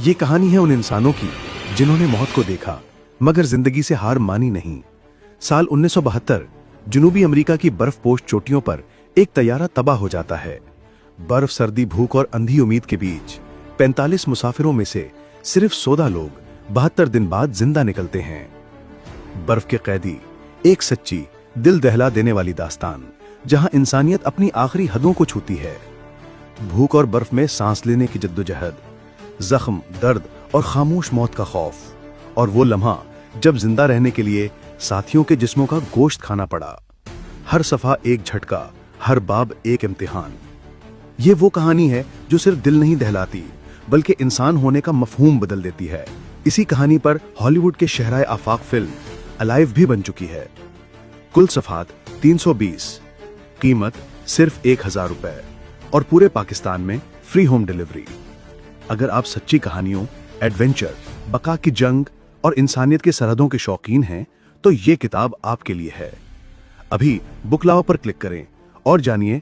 ये कहानी है उन इंसानों की जिन्होंने मौत को देखा मगर जिंदगी से हार मानी नहीं। साल 1972 जनूबी अमेरिका की बर्फपोश चोटियों पर एक तैयारा तबाह हो जाता है। बर्फ, सर्दी, भूख और अंधी उम्मीद के बीच 45 मुसाफिरों में से सिर्फ 14 लोग 72 दिन बाद जिंदा निकलते हैं। बर्फ के कैदी, एक सच्ची दिल दहला देने वाली दास्तान जहां इंसानियत अपनी आखिरी हदों को छूती है। भूख और बर्फ में सांस लेने की जद्दोजहद, जख्म, दर्द और खामोश मौत का खौफ, और वो लम्हा जब जिंदा रहने के लिए साथियों के जिस्मों का गोश्त खाना पड़ा। हर सफा एक झटका, हर बाब एक इम्तिहान। ये वो कहानी है जो सिर्फ दिल नहीं दहलाती बल्कि इंसान होने का मफहूम बदल देती है। इसी कहानी पर हॉलीवुड के शहराए आफाक फिल्म अलाइव भी बन चुकी है। कुल सफात 320, कीमत सिर्फ 1000 रुपए और पूरे पाकिस्तान में फ्री होम डिलीवरी। अगर आप सच्ची कहानियों, एडवेंचर, बका की जंग और इंसानियत के सरहदों के शौकीन हैं तो ये किताब आपके लिए है। अभी बुक नाउ पर क्लिक करें और जानिए